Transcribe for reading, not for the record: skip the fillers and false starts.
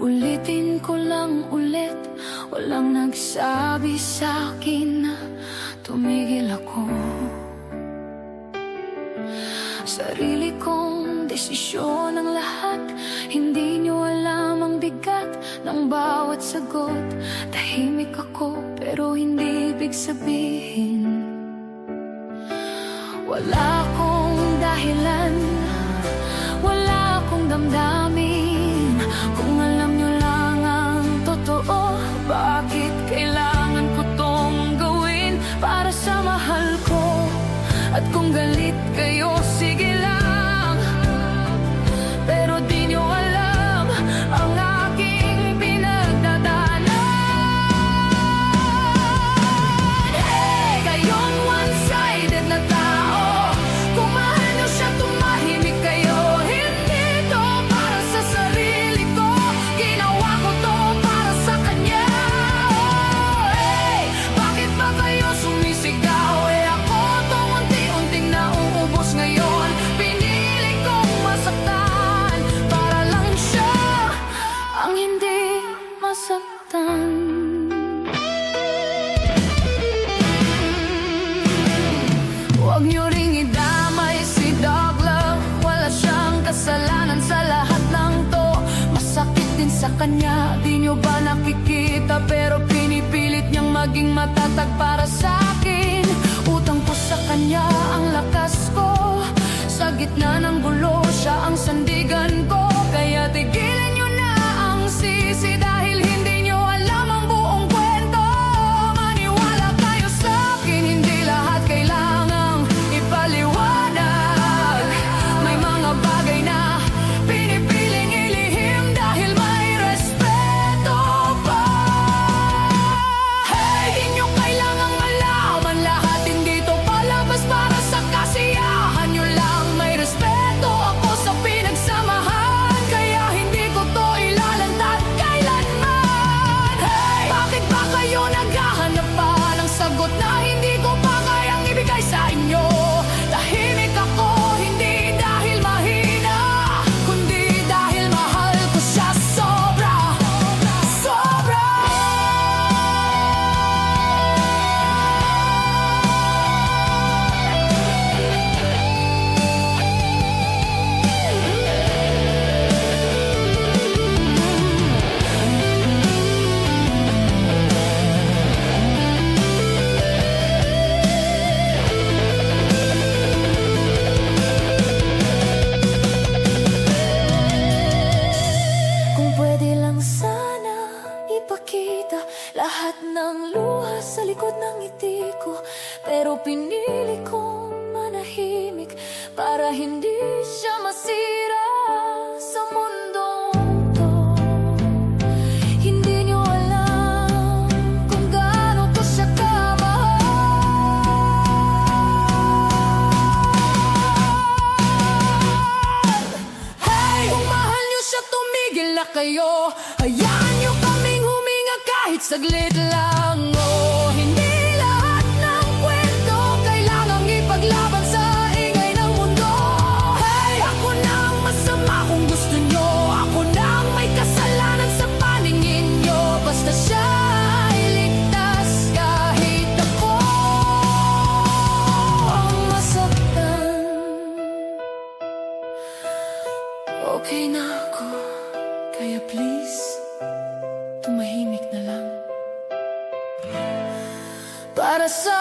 Uulitin ko lang ulit, walang nagsabi sa'kin na tumigil ako. Sarili kong desisyon ang lahat, hindi nyo alam ang bigat ng bawat sagot. Tahimik ako pero hindi ibig sabihin wala akong dahilan, wala akong damdamin. Kung alam nyo lang ang totoo, bakit kailangan ko tong gawin para sa mahal ko? At kung galit kayo, sige lang, pero di nyo alam ang aking pinagdadaanan. Hey, kayong one-sided na tao, kung mahal nyo siya, tumahimik kayo. Hindi to para sa sarili ko, ginawa ko to para sa kanya. Hey, bakit ba kayo sumisigaw? Ako tong unti-unting nauubos ngayon. Pinili kong masaktan para lang siya ang hindi masaktan. Huwag nyo ring idamay si Dog Love, wala siyang kasalanan sa lahat ng to. Masakit din sa kanya, di nyo ba nakikita? Pero pinipilit niyang maging matatag para sa akin. Utang ko sa kanya ang lakas ko, sa gitna ng gulo siya ang sandigan ko. Kaya tigilan nyo na ang sisi, dahil hindi nyo alam ang buong kwento. Maniwala kayo sa akin, hindi lahat kailangang ipaliwanag. May mga bagay na pinipiling ilihim dahil may respeto pa. Hey, di nyo kailangang malaman lahat, hindi to palabas para sa kasiyahan nyo lang. May respeto ako sa pinagsamahan, kaya hindi ko to ilalantad kailanman. Hey, bakit ba kayo naghahanap pa ng sagot na hindi ko pa kayang ibigay sa inyo? Tahimik ako, hindi dahil mahina, kundi dahil mahal ko siya sobra, sobra. Kung pwede lang sana ipakita lahat ng luha sa likod ng ngiti ko, pero pinili kong manahimik para hindi siya masira sa mundong to. Hindi nyo alam kung gaano ko siya kamahal. Hey, kung mahal nyo siya, tumigil na kayo. Hayaan nyo kaming huminga kahit saglit lang. Oh, hindi lahat ng kwento kailangang ipaglaban sa ingay ng mundo. Hey, ako na ang masama kung gusto nyo, ako na ang may kasalanan sa paningin nyo. Basta siya ay ligtas kahit ako ang masaktan. Okay na ako, kaya please, tumahimik na lang para sa